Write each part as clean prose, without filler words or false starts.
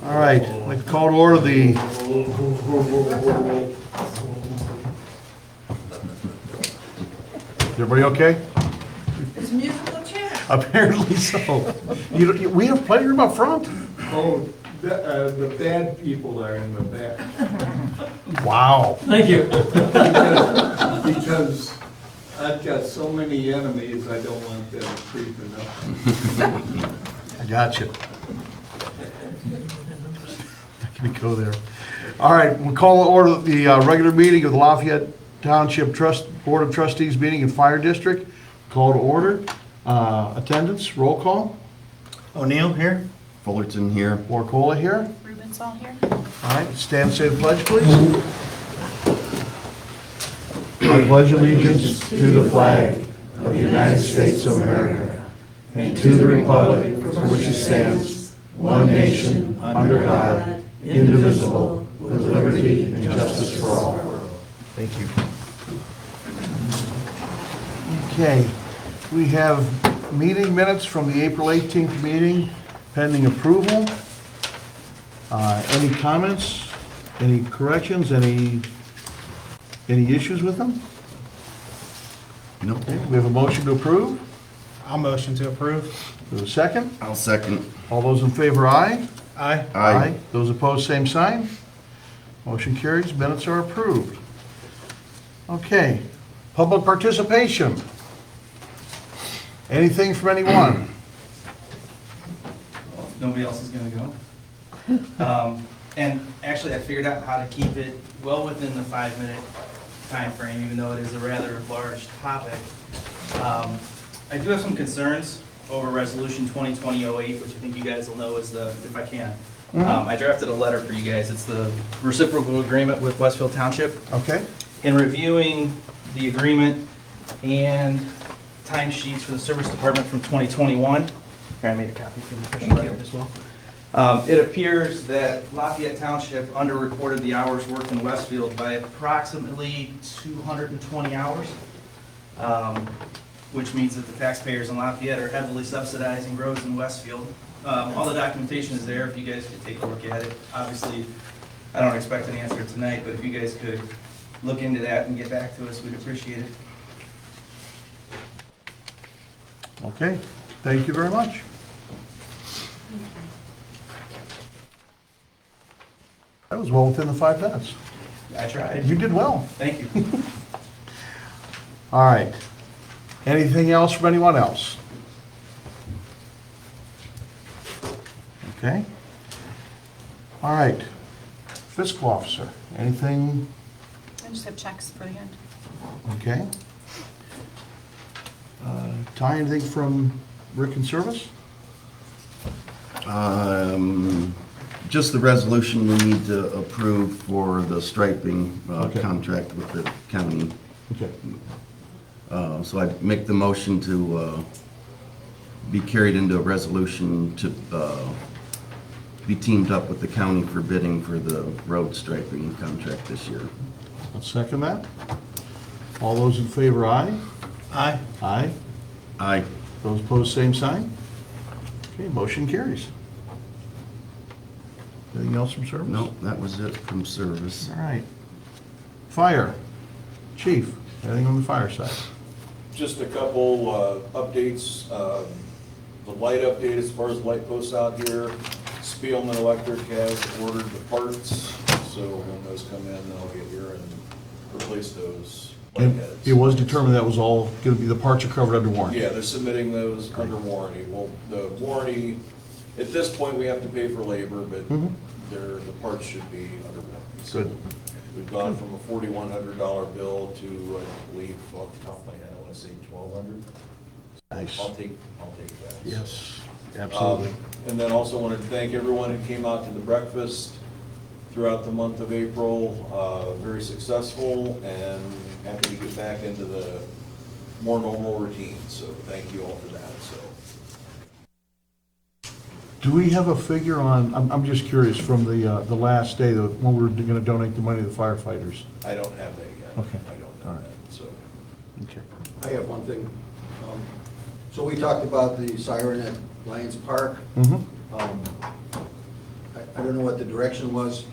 All right, I'd like to call to order the... Is everybody okay? It's musical chair. Apparently so. We have plenty of room up front. Oh, the bad people are in the back. Wow. Thank you. Because I've got so many enemies, I don't want them creeping up. I got you. Not gonna go there. All right, we'll call to order the regular meeting of the Lafayette Township Board of Trustees meeting in Fire District. Call to order. Attendance, roll call. O'Neill here. Fullerton here. Warcola here. Ruben's all here. All right, stand and say the pledge, please. I pledge allegiance to the flag of the United States of America and to the republic for which it stands, one nation, under God, indivisible, with liberty and justice for all. Thank you. Okay, we have meeting minutes from the April 18th meeting pending approval. Any comments, any corrections, any issues with them? No. Okay, we have a motion to approve. I'll motion to approve. We have a second. I'll second. All those in favor, aye. Aye. Aye. Those opposed, same sign. Motion carries, minutes are approved. Okay, public participation. Anything from anyone? Nobody else is gonna go. And actually, I figured out how to keep it well within the 5-minute time frame, even though it is a rather large topic. I do have some concerns over Resolution 2020-08, which I think you guys will know is if I can. I drafted a letter for you guys. It's the reciprocal agreement with Westfield Township. Okay, In reviewing the agreement and timesheets for the service department from 2021, I made a copy for the official record as well. It appears that Lafayette Township underreported the hours worked in Westfield by approximately 220 hours, which means that the taxpayers in Lafayette are heavily subsidizing roads in Westfield. All the documentation is there, if you guys could take a look at it. Obviously, I don't expect an answer tonight, but if you guys could look into that and get back to us, we'd appreciate it. okay, thank you very much. That was well within the 5 minutes. I tried. You did well. Thank you. All right. Anything else from anyone else? Okay. All right. Fiscal officer, anything? I just have checks for the end. Okay. Ty, anything from Rick and Service? Just the resolution we need to approve for the striping Okay. contract with the county. Okay. So I make the motion to be carried into a resolution to be teamed up with the county for bidding for the road striping contract this year. I'll second that. All those in favor, aye? Aye. Aye. Aye. Those opposed, same sign. Okay, motion carries. Anything else from Service? No, that was it from service. All right. Fire. Chief, anything on the fire side? Just a couple updates. The light update as far as light posts out here. Spielman Electric has ordered the parts, so when those come in, they'll get here and replace those light And heads. it was determined that was all going to be, the parts are covered under warranty? Yeah, they're submitting those under warranty. Well, the warranty, at this point, we have to pay for labor, but Mhm. the parts should be under warranty. So Good. we've gone from a $4,100 bill to, I believe, off the top of my head, I want to say 1,200. Nice. I'll take that. Yes, absolutely. And then also wanted to thank everyone who came out to the breakfast throughout the month of April. Very successful and happy to get back into the more normal routine. So thank you all for that, so. Do we have a figure on, I'm just curious, from the last day, when we're going to donate the money to the firefighters? I don't have that yet. Okay. I don't All know right. that, so. Okay. I have one thing. So we talked about the siren at Lions Park. Mm-hmm. I don't know what the direction was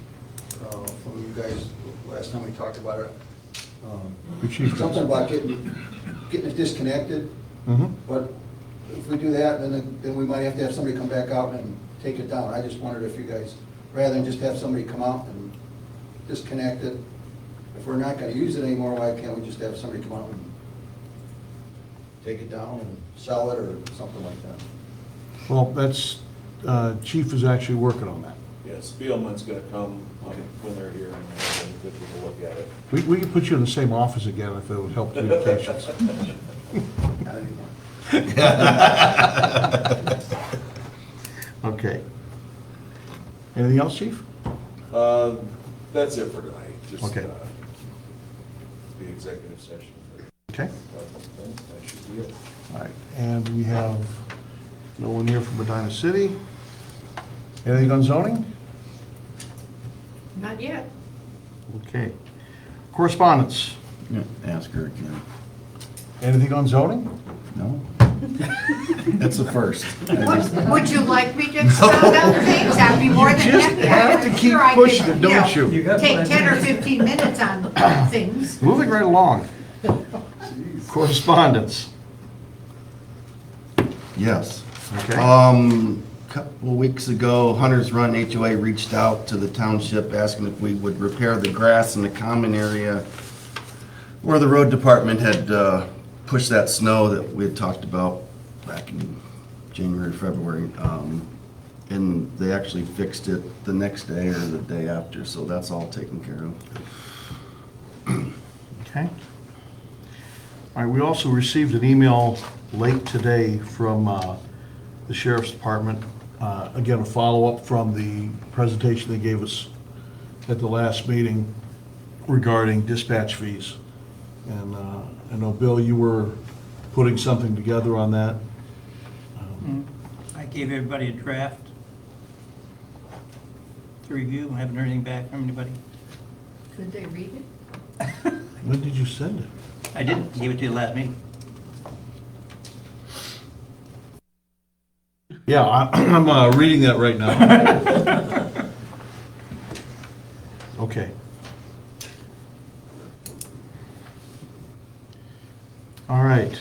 from you guys last time we talked about it. The chief does. Something about getting it disconnected, Mm-hmm. but if we do that, then we might have to have somebody come back out and take it down. I just wondered if you guys, rather than just have somebody come out and disconnect it, if we're not gonna use it anymore, why can't we just have somebody come out and take it down and sell it or something like that? Well, that's, chief is actually working on that. Yeah, Spielman's gonna come when they're here and have a good look at it. We could put you in the same office again if it would help communications. Not anymore. Okay. Anything else, chief? That's it for tonight, just Okay. the executive session. Okay. That should be it. All right, and we have no one here from Medina City. Anything on zoning? Not yet. Okay. Correspondence? Yeah, ask her again. Anything on zoning? No? That's the first. Would you like me to expound on things? I'd be more than You just happy. have to I'm keep sure I pushing could, it, don't you? Take 10 or 15 minutes on things. Moving right along. Correspondence? Yes. Okay. Couple of weeks ago, Hunters Run HOA reached out to the township asking if we would repair the grass in the common area where the road department had pushed that snow that we had talked about back in January, February. And they actually fixed it the next day or the day after, so that's all taken care of. Okay. All right, we also received an email late today from the sheriff's department. Again, a follow-up from the presentation they gave us at the last meeting regarding dispatch fees. And I know, Bill, you were putting something together on that. I gave everybody a draft to review. I haven't heard anything back from anybody. Could they read it? When did you send it? I didn't give it to you last meeting. Yeah, I'm reading that right now. Okay. All right.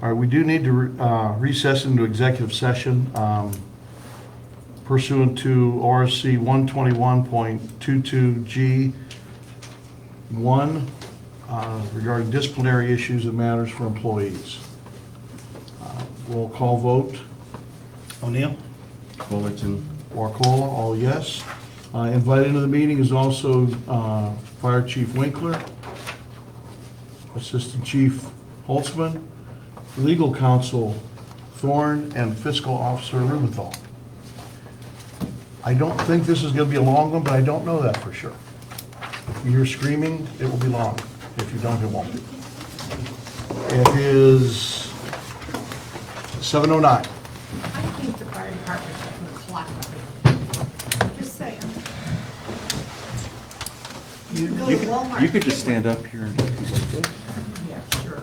All right, we do need to recess into executive session pursuant to ORC 121.22G1 regarding disciplinary issues and matters for employees. Roll call vote. O'Neill? Fullerton. Warcola, all yes. Invited to the meeting is also Fire Chief Winkler, Assistant Chief Holtzman, Legal Counsel Thorne, and Fiscal Officer Rubenthal. I don't think this is going to be a long one, but I don't know that for sure. If you hear screaming, it will be long. If you don't, it won't be. It is 7:09. I think the fire department should put a clock up. Just saying. You can go to Walmart. You could just stand up here and. Yeah, sure.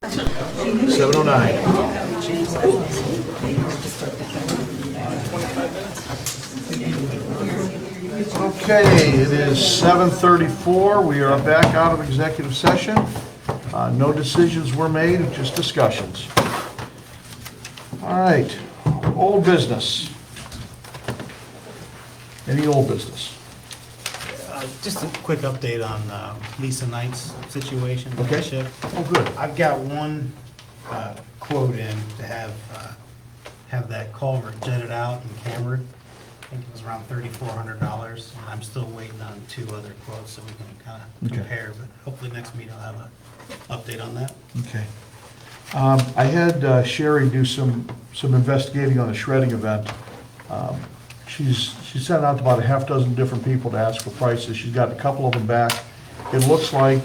7:09. Okay, it is 7:34. We are back out of executive session. No decisions were made, just discussions. All right, old business. Any old business? Just a quick update on Lisa Knight's situation with the Okay. ship. Oh, good. I've got one quote in to have that culvert jetted out and cambered. I think it was around $3,400. I'm still waiting on 2 other quotes so we can kind of Okay. compare, but hopefully next meeting I'll have an update on that. Okay. I had Sherry do some investigating on the shredding event. She sent out to about a half dozen different people to ask for prices. She's got a couple of them back. It looks like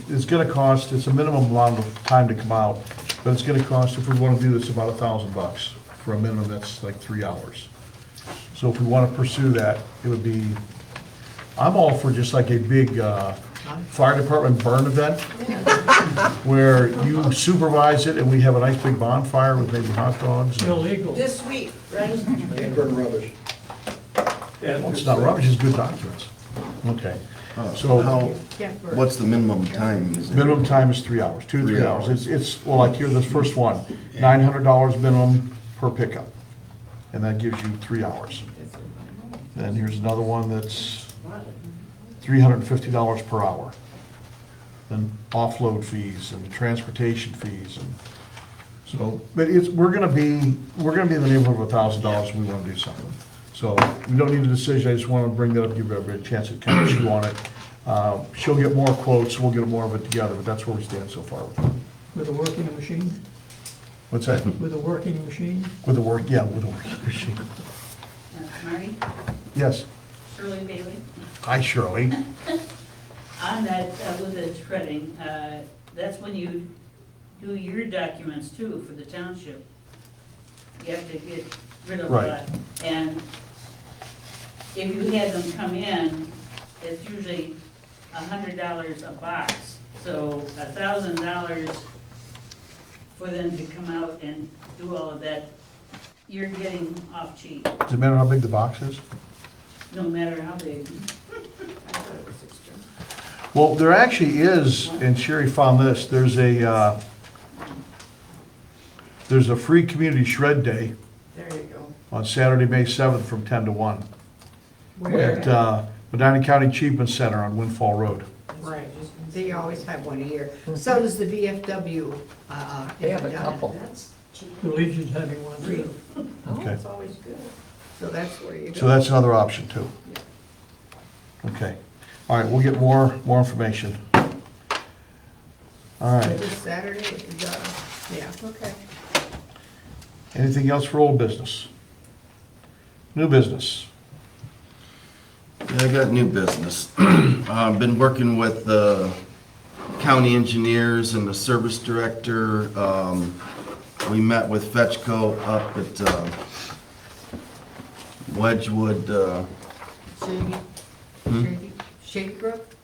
it's gonna cost, it's a minimum amount of time to come out, but it's gonna cost, if we wanna do this, about $1,000 for a minimum, that's like 3 hours. So if we wanna pursue that, it would be, I'm all for just like a big, fire department burn event, where you supervise it and we have a nice big bonfire with maybe hot dogs. and- This week, right? And burn rubbish. Well, it's not rubbish, it's good documents. Okay, so How, what's the minimum time? Is it- minimum time is 3 hours, 2 to 3 3 hours. hours. It's, well, like here, this first one, $900 minimum per pickup. And that gives you 3 hours. Then here's another one that's $350 per hour. Then offload fees and transportation fees and, so, but it's, we're gonna be in the neighborhood of $1,000 if we wanna do something. So, we don't need a decision, I just wanna bring that up, give everybody a chance to kind of chew on it. She'll get more quotes, we'll get more of it together, but that's where we stand so far with it. With a working machine? What's that? With a working machine? With the work, yeah, with the working machine. Marty, Yes. Shirley Bailey. Hi, Shirley. On that, with the shredding, that's when you do your documents too for the township. You have to get rid of Right. that. And if you had them come in, it's usually $100 a box. So $1,000 for them to come out and do all of that, you're getting off cheap, Does it matter how big the box is? no matter how big. Well, there actually is, and Sherry found this, there's a free community shred day There you go. on Saturday, May 7th from 10 to 1 Where? at Medina County Achievement Center on Windfall Road. Right, they always have one a year. So does the VFW. They have a couple. The Legion's having one too. Oh, Okay. it's always good. So that's where you go. So that's another option too. Okay. All right, we'll get more information. All right. This Saturday, yeah, okay. Anything else for old business? New business? Yeah, I got new business. I've been working with the county engineers and the service director. We met with Fetchco up at Wedgewood, Shady Brook?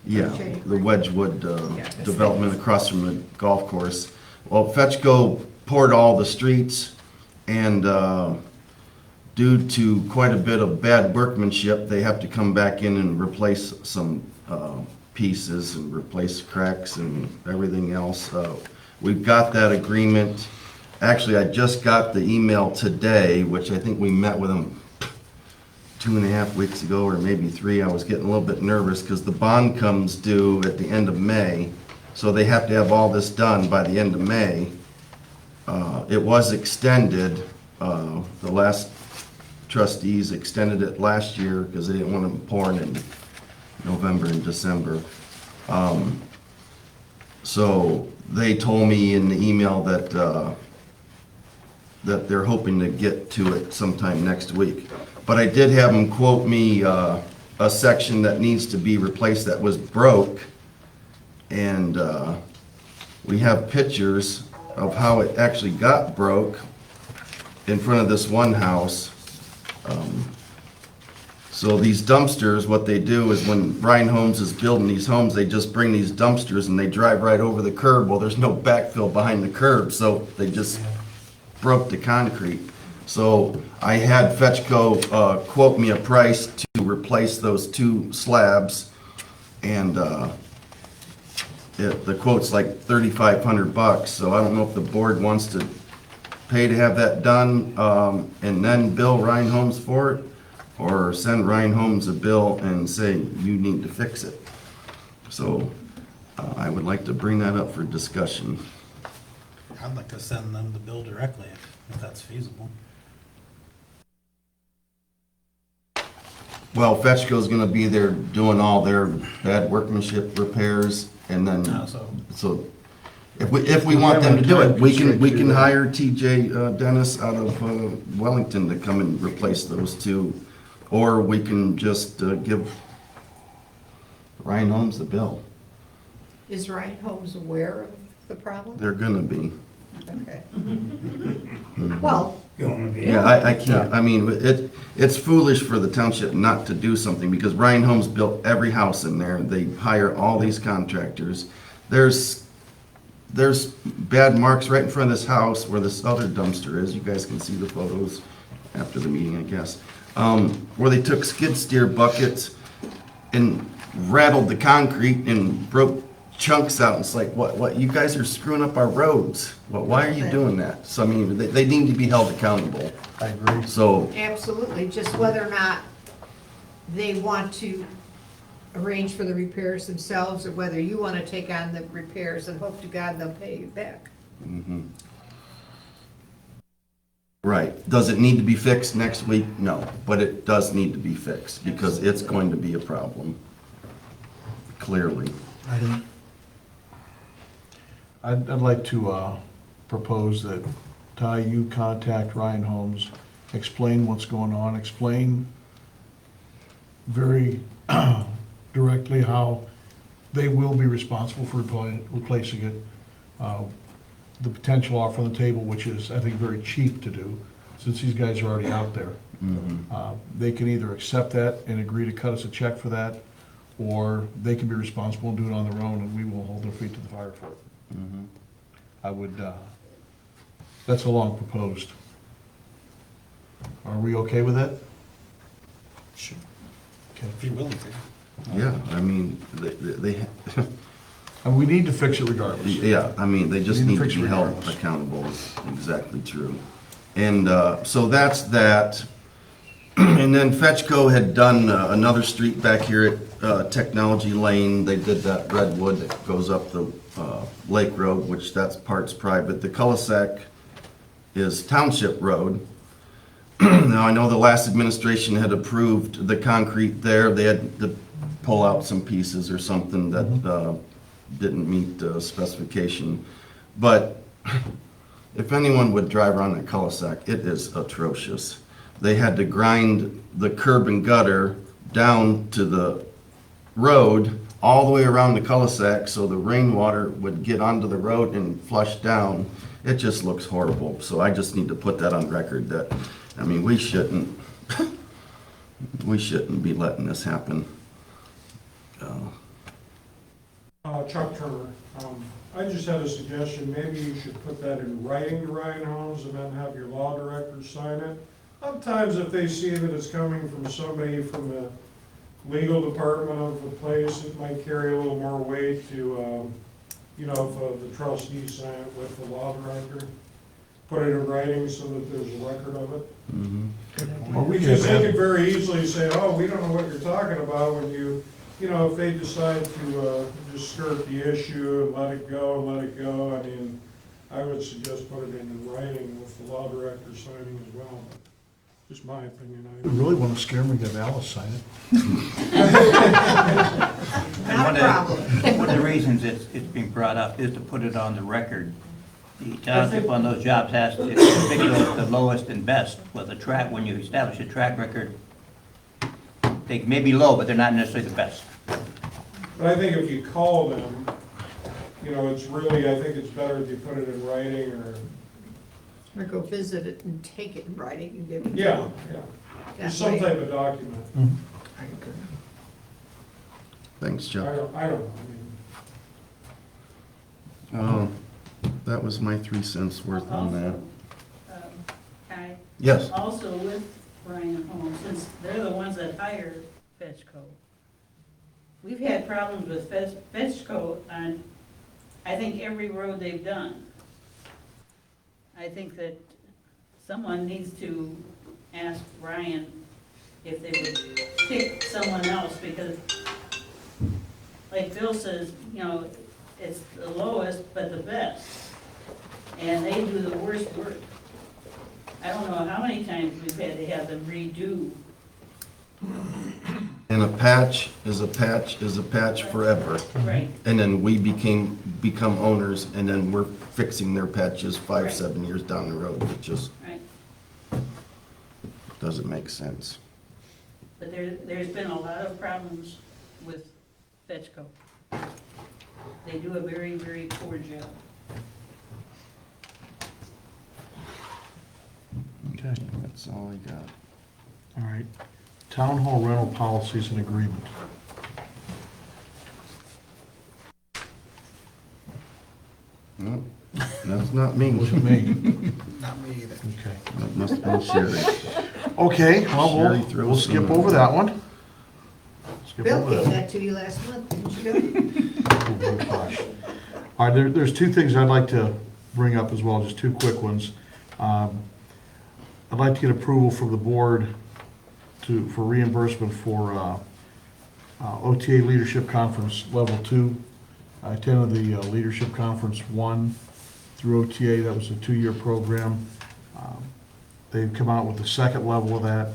yeah, Shady the Creek. Wedgewood Yeah, that's development across from the golf course. Well, Fetchco poured all the streets, and due to quite a bit of bad workmanship, they have to come back in and replace some pieces and replace cracks and everything else. We've got that agreement. Actually, I just got the email today, which I think we met with them 2.5 weeks ago, or maybe 3. I was getting a little bit nervous because the bond comes due at the end of May, so they have to have all this done by the end of May. It was extended. The last trustees extended it last year because they didn't want them pouring in November and December. So they told me in the email that that they're hoping to get to it sometime next week. But I did have them quote me a section that needs to be replaced that was broke. And we have pictures of how it actually got broke in front of this one house. So these dumpsters, what they do is when Ryan Homes is building these homes, they just bring these dumpsters and they drive right over the curb. Well, there's no backfill behind the curb, so they just broke the concrete. So I had Fetchco quote me a price to replace those 2 slabs, and the quote's like $3,500, so I don't know if the board wants to pay to have that done, and then bill Ryan Homes for it, or send Ryan Homes a bill and say, you need to fix it. So I would like to bring that up for discussion. I'd like to send them the bill directly if that's feasible. Well, Fetchco's gonna be there doing all their bad workmanship repairs, and then, so if we want them to do it, we can hire TJ Dennis out of Wellington to come and replace those 2. Or we can just give Ryan Holmes the bill. Is Ryan Holmes aware of the problem? They're gonna be. Okay. Well, Yeah, I can't, I mean, it's foolish for the township not to do something, because Ryan Holmes built every house in there. They hire all these contractors. There's bad marks right in front of this house where this other dumpster is. You guys can see the photos after the meeting, I guess. Where they took skid steer buckets and rattled the concrete and broke chunks out. It's like, what, you guys are screwing up our roads. Well, why are you doing that? So, I mean, they need to be held accountable. I agree. So, absolutely, just whether or not they want to arrange for the repairs themselves, or whether you want to take on the repairs and hope to God they'll pay you back. right. Does it need to be fixed next week? No, but it does need to be fixed, because it's going to be a problem, clearly. I'd like to propose that, Ty, you contact Ryan Holmes, explain what's going on, explain very directly how they will be responsible for replacing it. The potential offer on the table, which is, I think, very cheap to do, since these guys are already out there. They can either accept that and agree to cut us a check for that, or they can be responsible and do it on their own, and we will hold their feet to the fire for it. I would, that's a long proposed. Are we okay with that? Sure. Okay. If you're willing to. Yeah, I mean, they And we need to fix it regardless. yeah, I mean, they just We need need to to fix be it held regardless. accountable, is exactly true. And so that's that. And then Fetchco had done another street back here at Technology Lane. They did that redwood that goes up the Lake Road, which that's part's private. The cul-de-sac is Township Road. Now, I know the last administration had approved the concrete there. They had to pull out some pieces or something that didn't meet the specification. But if anyone would drive around that cul-de-sac, it is atrocious. They had to grind the curb and gutter down to the road all the way around the cul-de-sac so the rainwater would get onto the road and flush down. It just looks horrible. So I just need to put that on record that, I mean, we shouldn't be letting this happen. Chuck Turner. I just had a suggestion, maybe you should put that in writing to Ryan Holmes and then have your law director sign it. Sometimes if they see that it's coming from somebody from the legal department of the place, it might carry a little more weight to, you know, if the trustee sign it with the law director. Put it in writing so that there's a record of it. Or we Because can they have, could very easily say, oh, we don't know what you're talking about when you know, if they decide to just skirt the issue and let it go, I mean, I would suggest put it in writing with the law director signing as well. Just my opinion. we really want to scare them and have Alice sign it. And Not a problem. one of the reasons it's being brought up is to put it on the record. The township on those jobs has to pick the lowest and best. Well, the track, when you establish a track record, they may be low, but they're not necessarily the best. But I think if you call them, you know, it's really, I think it's better if you put it in writing Or go visit it and take it in writing and give it to yeah, them. yeah. That Just some way. type of document. Thanks, I Chuck. don't know, I mean, That was my 3 cents worth on that. Kai? Yes. Also with Ryan Home, since they're the ones that hire Fetchco, we've had problems with Fetchco on, I think, every road they've done. I think that someone needs to ask Ryan if they would pick someone else, because like Bill says, you know, it's the lowest but the best, and they do the worst work. I don't know how many times we've had to have them redo. And a patch is a patch is a patch forever. Right. And then we become owners, and then we're fixing their patches 5, Right. 7 years down the road. It just Right. doesn't make sense. But there's been a lot of problems with Fetchco. They do a very, very poor job. Okay, That's all I got. all right. Town hall rental policies and agreement. No, that's not me. Wasn't me. Not me either. Okay. That must have been Sherry. Okay, well, Sherry we'll throws skip some- over that one. Skip Bill over gave that. that to you last month, didn't you? Oh, my gosh. All right, there's 2 things I'd like to bring up as well, just 2 quick ones. I'd like to get approval from the board for reimbursement for OTA Leadership Conference Level 2. I attended the Leadership Conference 1 through OTA. That was a 2-year program. They've come out with the second level of that.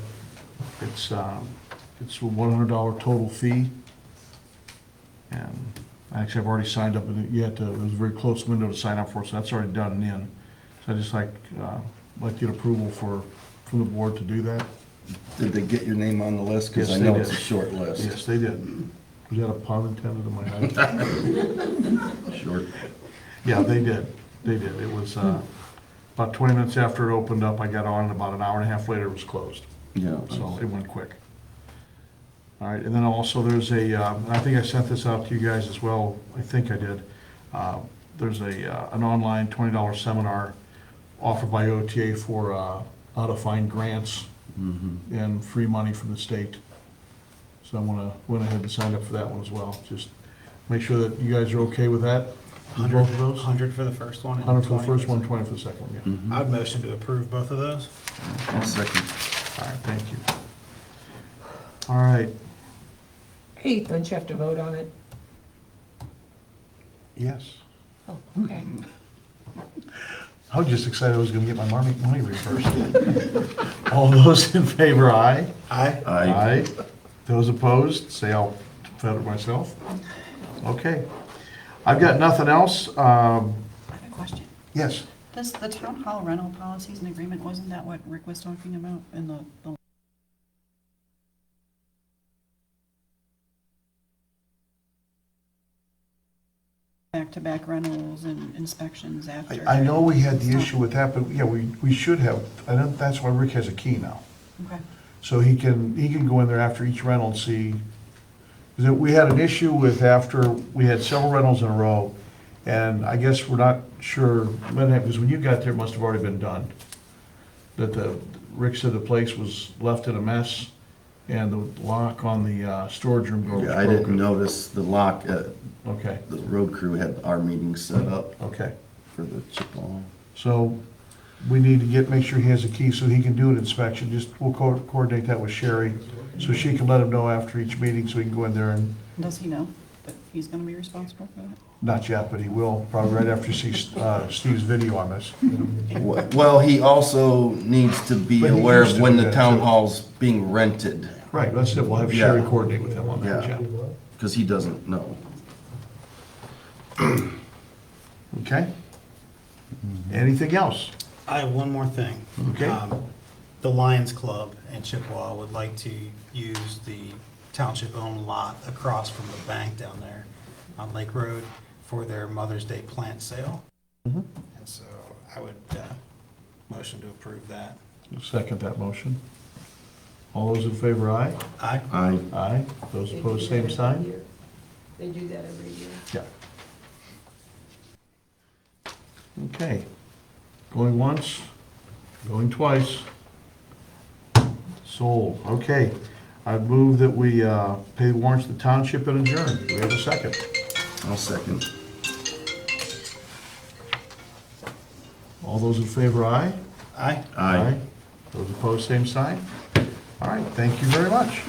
It's a $100 total fee. And actually, I've already signed up, and it was a very close window to sign up for, so that's already done and in. So I just like to get approval from the board to do that. Did they get your name on the list? Because Yes, I know they it's a did. short list. Yes, they did. Was that a pun intended in my head? Short. Yeah, they did. They did. It was about 20 minutes after it opened up, I got on, and about an hour and a half later, it was closed. Yeah. So it went quick. All right, and then also there's I think I sent this out to you guys as well, I think I did. There's an online $20 seminar offered by OTA for how to find grants and free money from the state. So I went ahead and signed up for that one as well. Just make sure that you guys are okay with that. Both of those? 100 for the first one. and 100 for the 20 first one, 20 for the second one, yeah. I would motion to approve both of those. I'll second. All right, thank you. All right, Hey, don't you have to vote on it? yes. Oh, okay. I was just excited I was gonna get my money reimbursed. All those in favor, aye? Aye. Aye. Those opposed, say I'll vote myself. Okay. I've got nothing else. I have a question. Yes, Does the town hall rental policies and agreement, wasn't that what Rick was talking about in the back-to-back rentals and inspections after? I know we had the issue with that, but yeah, we should have, I know that's why Rick has a key now. Okay. So he can go in there after each rental and see, because we had an issue with after, we had several rentals in a row, and I guess we're not sure, because when you got there, it must have already been done. That Rick said the place was left in a mess, and the lock on the storage room door was Yeah, I broken. didn't notice the lock. Okay, The road crew had our meeting set up okay. for the Chippewa. So we need to make sure he has a key so he can do an inspection. We'll coordinate that with Sherry, so she can let him know after each meeting, so he can go in there and, Does he know that he's gonna be responsible for that? not yet, but he will, probably right after he sees Steve's video on this. Well, he also needs to be But he aware used of to when do the that, town too. hall's being rented, Right, that's it, we'll have Sherry Yeah. coordinate with him on that, Yeah. yeah. because he doesn't know. Okay? Anything else? I have one more thing. Okay. The Lions Club in Chippewa would like to use the township-owned lot across from the bank down there on Lake Road for their Mother's Day plant sale. Mhm. And so I would motion to approve that. Second that motion. All those in favor, aye? Aye. Aye. Aye. Those They do opposed, that same every sign? year. They do that every year. Yeah. Okay. Going once, going twice. Sold. Okay. I move that we pay warrants to the township and adjourn. Do we have a second? I'll second. All those in favor, aye? Aye. Aye. Those opposed, same sign? All right, thank you very much.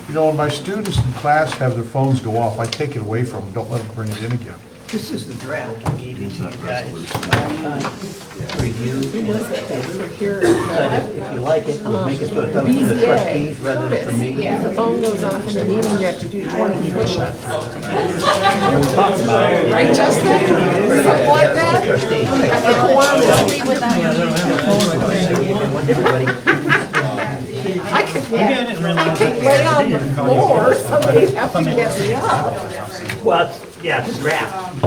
You know, when my students in class have their phones go off, I take it away from them, don't let them bring it in again. This is the draft I gave you to you guys. Review. If you like it, we'll make it so it's up to the trustees rather than for me. Yeah, the phone goes off in the meeting, you have to do 20 push-ups. Right, Justin? Something like that? I don't want to sleep with I could lay on the floor, somebody'd have to get me up. Well, yeah, it's a draft.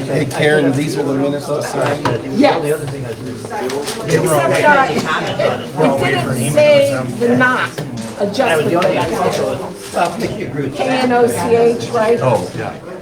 Hey Karen, these are the minutes to sign? Yes. The other thing I did. Except it didn't say the knot That was adjustment the only, that I said. well, I think you agree with that. K-N-O-C-H, right? Oh, yeah.